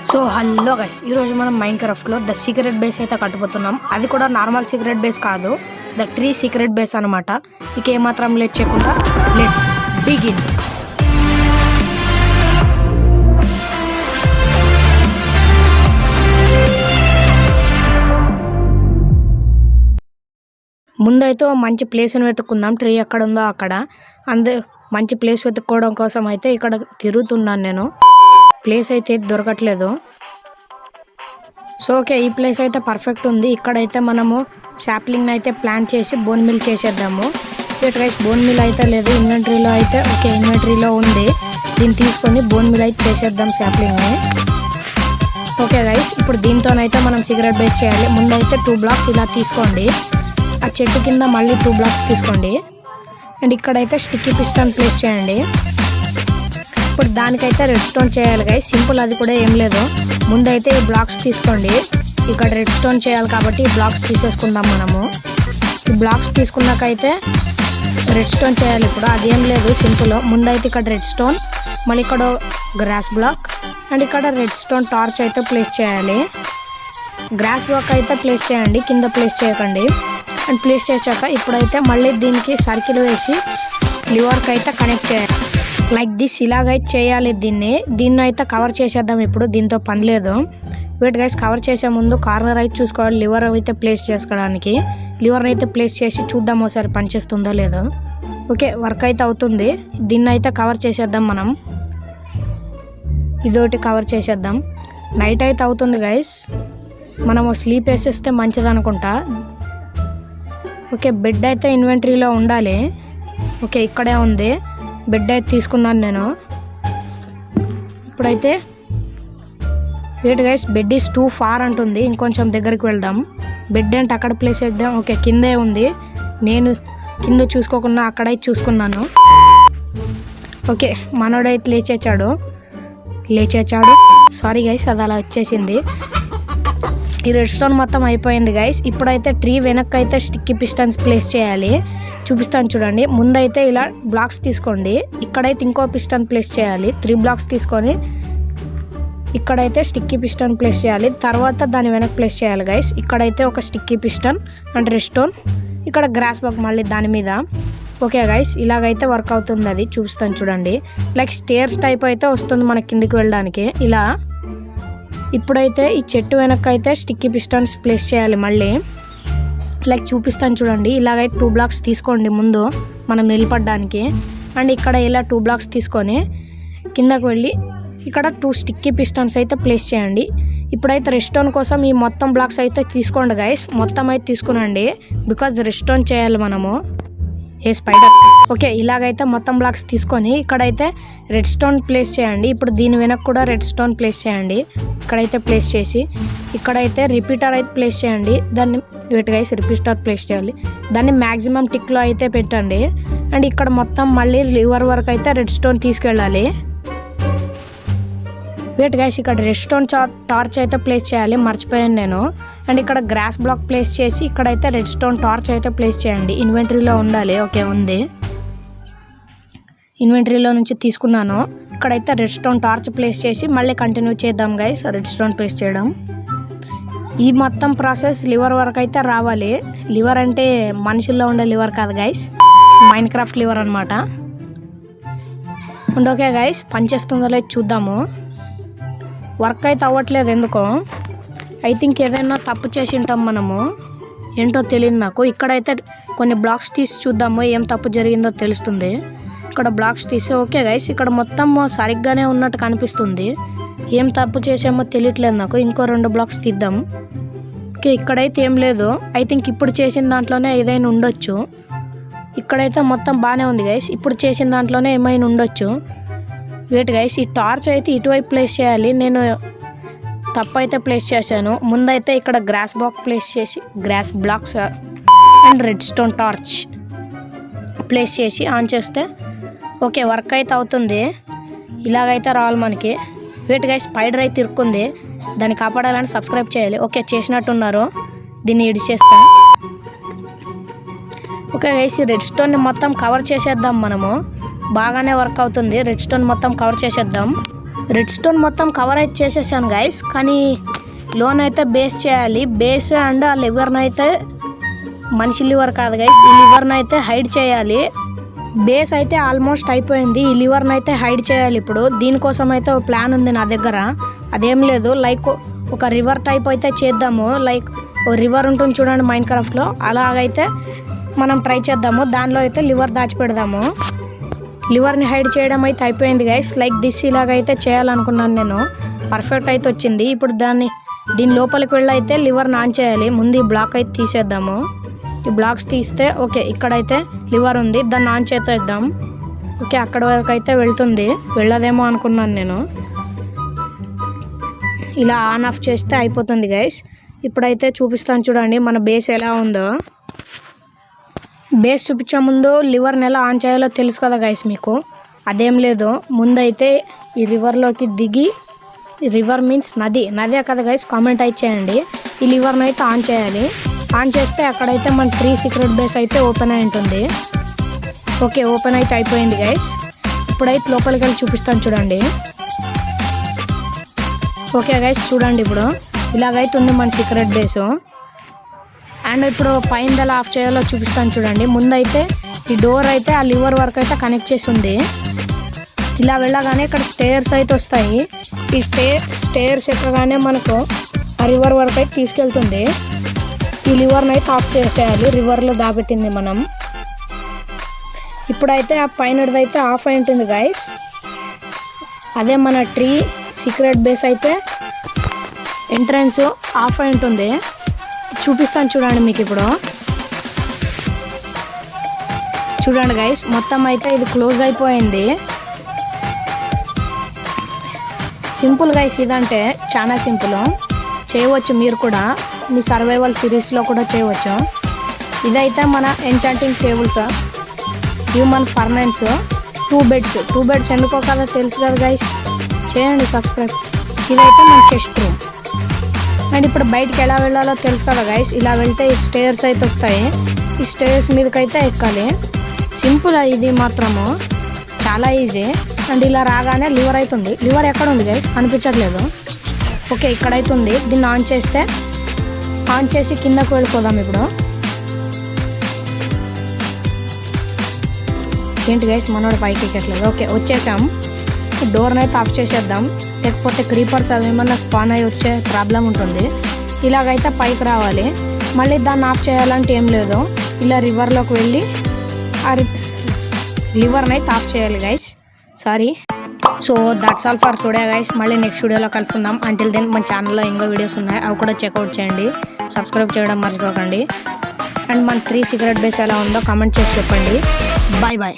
So hello guys, ఈరోజు మనం మైన్క్రాఫ్ట్లో the secret base అయితే కట్టుపోతున్నాం. అది కూడా నార్మల్ సీక్రెట్ బేస్ కాదు, ద ట్రీ సీక్రెట్ బేస్ అనమాట. ఇక ఏమాత్రం లేట్ చేయకుండా లెట్స్ బిగిన్. ముందైతే మంచి ప్లేస్ని వెతుక్కుందాం. ట్రీ ఎక్కడ ఉందో అక్కడ మంచి ప్లేస్ వెతుక్కోవడం కోసం అయితే ఇక్కడ తిరుగుతున్నాను నేను. ప్లేస్ అయితే దొరకట్లేదు. సో ఓకే, ఈ ప్లేస్ అయితే పర్ఫెక్ట్ ఉంది. ఇక్కడైతే మనము శాప్లింగ్ అయితే ప్లాన్ చేసి బోన్ మిల్ చేసేద్దాము. గైస్, బోన్ మిల్ అయితే లేదు, ఇన్వెంటరీలో అయితే ఓకే ఇన్వెంటరీలో ఉంది. దీన్ని తీసుకొని బోన్ మిల్ అయితే చేసేద్దాం శాప్లింగ్ని. ఓకే గైస్, ఇప్పుడు దీంతోనైతే మనం సిగరెట్ బేస్ చేయాలి. ముందైతే 2 బ్లాక్స్ ఇలా తీసుకోండి. ఆ చెట్టు కింద మళ్ళీ 2 బ్లాక్స్ తీసుకోండి. అండ్ ఇక్కడైతే స్టిక్కీ పిస్టన్ ప్లేస్ చేయండి. ఇప్పుడు దానికైతే రెడ్ స్టోన్ చేయాలి గైస్. సింపుల్, అది కూడా ఏం లేదు. ముందైతే ఈ బ్లాక్స్ తీసుకోండి. ఇక్కడ రెడ్ స్టోన్ చేయాలి కాబట్టి ఈ బ్లాక్స్ తీసేసుకుందాం మనము. ఈ బ్లాక్స్ తీసుకున్నాకైతే రెడ్ స్టోన్ చేయాలి. ఇప్పుడు అదేం లేదు, సింపుల్. ముందైతే ఇక్కడ రెడ్ స్టోన్, మళ్ళీ ఇక్కడ గ్రాస్ బ్లాక్ అండ్ ఇక్కడ రెడ్ స్టోన్ టార్చ్ అయితే ప్లేస్ చేయాలి. గ్రాస్ బ్లాక్ అయితే ప్లేస్ చేయండి, కింద ప్లేస్ చేయకండి. అండ్ ప్లేస్ చేశాక ఇప్పుడైతే మళ్ళీ దీనికి సర్కిల్ వేసి లివర్కి అయితే కనెక్ట్ చేయాలి. లైక్ దిస్ ఇలాగైతే చేయాలి. దీన్ని అయితే కవర్ చేసేద్దాం. ఇప్పుడు దీంతో పని లేదు. వెయిట్ గైస్, కవర్ చేసే ముందు కార్నర్ అయితే చూసుకోవాలి, లివర్ అయితే ప్లేస్ చేసుకోవడానికి. లివర్ అయితే ప్లేస్ చేసి చూద్దాం ఒకసారి పనిచేస్తుందో లేదో. ఓకే, వర్క్ అయితే అవుతుంది. దీన్ని అయితే కవర్ చేసేద్దాం మనం. ఇదొకటి కవర్ చేసేద్దాం. నైట్ అయితే అవుతుంది గైస్, మనము స్లీప్ వేసేస్తే మంచిది అనుకుంటా. ఓకే, బెడ్ అయితే ఇన్వెంటరీలో ఉండాలి. ఓకే, ఇక్కడే ఉంది బెడ్ అయితే తీసుకున్నాను నేను. ఇప్పుడైతే wait guys, bed is too far అంటుంది. ఇంకొంచెం దగ్గరికి వెళ్దాం. బెడ్ అంటే అక్కడ ప్లేస్ చేద్దాం. ఓకే, కిందే ఉంది. నేను కింద చూసుకోకుండా అక్కడైతే చూసుకున్నాను. ఓకే, మనోడైతే లేచేచాడు. సారీ గైస్, అది అలా వచ్చేసింది. ఈ రెడ్ స్టోన్ మొత్తం అయిపోయింది గైస్. ఇప్పుడైతే ట్రీ వెనక్కి అయితే స్టిక్కీ పిస్టన్స్ ప్లేస్ చేయాలి. చూపిస్తాను చూడండి. ముందైతే ఇలా బ్లాక్స్ తీసుకోండి. ఇక్కడైతే ఇంకో పిస్టన్ ప్లేస్ చేయాలి. 3 బ్లాక్స్ తీసుకొని ఇక్కడైతే స్టిక్కీ పిస్టన్ ప్లేస్ చేయాలి. తర్వాత దాని వెనక్కి ప్లేస్ చేయాలి గైస్. ఇక్కడైతే ఒక sticky piston and red stone, ఇక్కడ గ్రాస్ బాక్ మళ్ళీ దాని మీద. ఓకే గైస్, ఇలాగైతే వర్క్ అవుతుంది. అది చూపిస్తాను చూడండి. లైక్ స్టేర్స్ టైప్ అయితే వస్తుంది మన కిందికి వెళ్ళడానికి ఇలా. ఇప్పుడైతే ఈ చెట్టు వెనక్కి అయితే స్టిక్కీ పిస్టన్స్ ప్లేస్ చేయాలి మళ్ళీ. లైక్ చూపిస్తాను చూడండి. ఇలాగైతే 2 బ్లాక్స్ తీసుకోండి ముందు మనం నిలబడడానికి. అండ్ ఇక్కడ ఇలా 2 బ్లాక్స్ తీసుకొని కిందకు వెళ్ళి ఇక్కడ 2 స్టిక్కీ పిస్టన్స్ అయితే ప్లేస్ చేయండి. ఇప్పుడైతే రెడ్ స్టోన్ కోసం ఈ మొత్తం బ్లాక్స్ అయితే తీసుకోండి గైస్. మొత్తం అయితే తీసుకునండి, బికాజ్ రెడ్ స్టోన్ చేయాలి మనము. ఏ స్పైడర్. ఓకే, ఇలాగైతే మొత్తం బ్లాక్స్ తీసుకొని ఇక్కడైతే రెడ్ స్టోన్ ప్లేస్ చేయండి. ఇప్పుడు దీని వెనక్కి కూడా రెడ్ స్టోన్ ప్లేస్ చేయండి. ఇక్కడైతే ప్లేస్ చేసి ఇక్కడైతే రిపీటర్ అయితే ప్లేస్ చేయండి. దాన్ని వెయిట్ గైస్, రిపీటర్ ప్లేస్ చేయాలి. దాన్ని మ్యాక్సిమం టిక్లో అయితే పెట్టండి. అండ్ ఇక్కడ మొత్తం మళ్ళీ లివర్ వరకు అయితే రెడ్ స్టోన్ తీసుకెళ్ళాలి. వెయిట్ గైస్, ఇక్కడ రెడ్ స్టోన్ టార్చ్ అయితే ప్లేస్ చేయాలి, మర్చిపోయాను నేను. అండ్ ఇక్కడ గ్రాస్ బ్లాక్ ప్లేస్ చేసి ఇక్కడైతే రెడ్ స్టోన్ టార్చ్ అయితే ప్లేస్ చేయండి. ఇన్వెంటరీలో ఉండాలి. ఓకే, ఉంది. ఇన్వెంటరీలో నుంచి తీసుకున్నాను. ఇక్కడైతే రెడ్ స్టోన్ టార్చ్ ప్లేస్ చేసి మళ్ళీ కంటిన్యూ చేద్దాం గైస్. రెడ్ స్టోన్ ప్లేస్ చేయడం, ఈ మొత్తం ప్రాసెస్ లివర్ వరకు అయితే రావాలి. లివర్ అంటే మనుషుల్లో ఉండే లివర్ కాదు గైస్, మైన్క్రాఫ్ట్ లివర్ అనమాట. అండ్ ఓకే గైస్, పనిచేస్తుందో లేదు చూద్దాము. వర్క్ అయితే అవ్వట్లేదు ఎందుకో. ఐ థింక్ ఏదైనా తప్పు చేసి ఉంటాం మనము, ఏంటో తెలియదు నాకు. ఇక్కడైతే కొన్ని బ్లాక్స్ తీసి చూద్దాము, ఏం తప్పు జరిగిందో తెలుస్తుంది. ఇక్కడ బ్లాక్స్ తీసి ఓకే గైస్, ఇక్కడ మొత్తం సరిగ్గానే ఉన్నట్టు కనిపిస్తుంది. ఏం తప్పు చేసామో తెలియట్లేదు నాకు. ఇంకో 2 బ్లాక్స్ తీద్దాం. ఓకే, ఇక్కడైతే ఏం లేదు. ఐ థింక్ ఇప్పుడు చేసిన దాంట్లోనే ఏదైనా ఉండొచ్చు. ఇక్కడైతే మొత్తం బాగానే ఉంది గైస్. ఇప్పుడు చేసిన దాంట్లోనే ఏమైనా ఉండొచ్చు. వెయిట్ గైస్, ఈ టార్చ్ అయితే ఇటువైపు ప్లేస్ చేయాలి. నేను తప్పు అయితే ప్లేస్ చేశాను. ముందైతే ఇక్కడ గ్రాస్ బ్లాక్ ప్లేస్ చేసి grass blocks and redstone torch place చేసి ఆన్ చేస్తే ఓకే, వర్క్ అయితే అవుతుంది. ఇలాగైతే రావాలి మనకి. వెయిట్ గైస్, స్పైడర్ అయితే ఇరుక్కుంది, దాన్ని కాపాడాలని సబ్స్క్రైబ్ చేయాలి. ఓకే, చేసినట్టున్నారు. దీన్ని ఎడిట్ చేస్తా. ఓకే గైస్, ఈ రెడ్ స్టోన్ని మొత్తం కవర్ చేసేద్దాం మనము. బాగానే వర్క్ అవుతుంది. రెడ్ స్టోన్ మొత్తం కవర్ చేసేద్దాం. రెడ్ స్టోన్ మొత్తం కవర్ అయితే చేసేసాను గైస్. కానీ లోన్ అయితే బేస్ చేయాలి. బేస్ అండ్ ఆ లివర్ని అయితే మనిషి లివర్ కాదు గైస్, ఈ లివర్ని అయితే హైడ్ చేయాలి. బేస్ అయితే ఆల్మోస్ట్ అయిపోయింది. ఈ లివర్ని అయితే హైడ్ చేయాలి. ఇప్పుడు దీనికోసం అయితే ఒక ప్లాన్ ఉంది నా దగ్గర. అదేం లేదు, లైక్ ఒక రివర్ టైప్ అయితే చేద్దాము. లైక్ ఓ రివర్ ఉంటుంది చూడండి మైన్క్రాఫ్ట్లో, అలాగైతే మనం ట్రై చేద్దాము. దానిలో అయితే లివర్ దాచిపెడదాము. లివర్ని హైడ్ చేయడం అయితే అయిపోయింది గైస్. లైక్ దిస్ ఇలాగైతే చేయాలనుకున్నాను నేను. పర్ఫెక్ట్ అయితే వచ్చింది. ఇప్పుడు దీని లోపలికి వెళ్ళి అయితే లివర్ని ఆన్ చేయాలి. ముందు ఈ బ్లాక్ అయితే తీసేద్దాము. ఈ బ్లాక్స్ తీస్తే ఓకే, ఇక్కడైతే లివర్ ఉంది, దాన్ని ఆన్ చేసేద్దాం. ఓకే, అక్కడ వరకు అయితే వెళ్తుంది. వెళ్ళదేమో అనుకున్నాను నేను. ఇలా ఆన్ ఆఫ్ చేస్తే అయిపోతుంది గైస్. ఇప్పుడైతే చూపిస్తాను చూడండి మన బేస్ ఎలా ఉందో. బేస్ చూపించే ముందు లివర్ని ఎలా ఆన్ చేయాలో తెలుసు కదా గైస్ మీకు. అదేం లేదు, ముందైతే ఈ రివర్లోకి దిగి, రివర్ మీన్స్ నదే కదా గైస్, కామెంట్ అయితే చేయండి. ఈ లివర్ని అయితే ఆన్ చేయాలి. ఆన్ చేస్తే అక్కడైతే మన 3 సీక్రెట్ బేస్ అయితే ఓపెన్ అయి ఉంటుంది. ఓకే, ఓపెన్ అయితే అయిపోయింది గైస్. ఇప్పుడైతే లోపలికి వెళ్ళి చూపిస్తాను చూడండి. ఓకే గైస్, చూడండి ఇప్పుడు ఇలాగైతే ఉంది మన సీక్రెట్ బేసు. అండ్ ఇప్పుడు పైన ఎలా ఆఫ్ చేయాలో చూపిస్తాను చూడండి. ముందైతే ఈ డోర్ అయితే ఆ లివర్ వరకు అయితే కనెక్ట్ చేసి ఉంది. ఇలా వెళ్ళగానే ఇక్కడ స్టేర్స్ అయితే వస్తాయి. ఈ స్టేర్స్ ఎక్కగానే మనకు ఆ రివర్ వరకు అయితే తీసుకెళ్తుంది. ఈ లివర్ని అయితే ఆఫ్ చేసేయాలి. రివర్లో దాబెట్టింది మనం. ఇప్పుడైతే ఆ పైనది అయితే ఆఫ్ అయి ఉంటుంది గైస్. అదే మన ట్రీ సీక్రెట్ బేస్ అయితే ఎంట్రన్స్ ఆఫ్ అయి ఉంటుంది. చూపిస్తాను చూడండి మీకు. ఇప్పుడు చూడండి గైస్, మొత్తం అయితే ఇది క్లోజ్ అయిపోయింది. సింపుల్ గైస్, ఇదంటే చాలా సింపుల్. చేయవచ్చు మీరు కూడా, మీ సర్వైవల్ సిరీస్లో కూడా చేయవచ్చు. ఇదైతే మన enchanting tables, human furnace, 2 beds ఎందుకో కదా తెలుసు కదా గైస్, చేయండి సబ్స్క్రైబ్. ఇదైతే మన చెస్ట్ రూమ్. అండ్ ఇప్పుడు బయటికి ఎలా వెళ్ళాలో తెలుసు కదా గైస్. ఇలా వెళ్తే ఈ స్టేర్స్ అయితే వస్తాయి. ఈ స్టేర్స్ మీదకైతే ఎక్కాలి. సింపుల్, ఇది మాత్రము చాలా ఈజీ. అండ్ ఇలా రాగానే లివర్ అవుతుంది. లివర్ ఎక్కడ ఉంది గైస్, కనిపించట్లేదు. ఓకే, ఇక్కడైతే ఉంది. దీన్ని ఆన్ చేసి కిందకు వెళ్ళిపోదాం. ఇప్పుడు ఏంటి గైస్, మనోడు పైకి ఎక్కట్లేదు. ఓకే, వచ్చేసాం. డోర్ని అయితే ఆఫ్ చేసేద్దాం, లేకపోతే క్రీపర్స్ అవి ఏమన్నా స్పాన్ అయ్యి వచ్చే ప్రాబ్లం ఉంటుంది. ఇలాగైతే పైకి రావాలి. మళ్ళీ దాన్ని ఆఫ్ చేయాలంటే ఏం లేదు, ఇలా రివర్లోకి వెళ్ళి ఆ లివర్ని అయితే ఆఫ్ చేయాలి guys. Sorry. So that's all for today guys. మళ్ళీ నెక్స్ట్ వీడియోలో కలుసుకుందాం. అంటిల్ దెన్ మన ఛానల్లో ఇంకో వీడియోస్ ఉన్నాయి, అవి కూడా చెక్అవుట్ చేయండి. సబ్స్క్రైబ్ చేయడం మర్చిపోకండి. అండ్ మన 3 సీక్రెట్ బేస్ ఎలా ఉందో కామెంట్ చేసి చెప్పండి. Bye bye.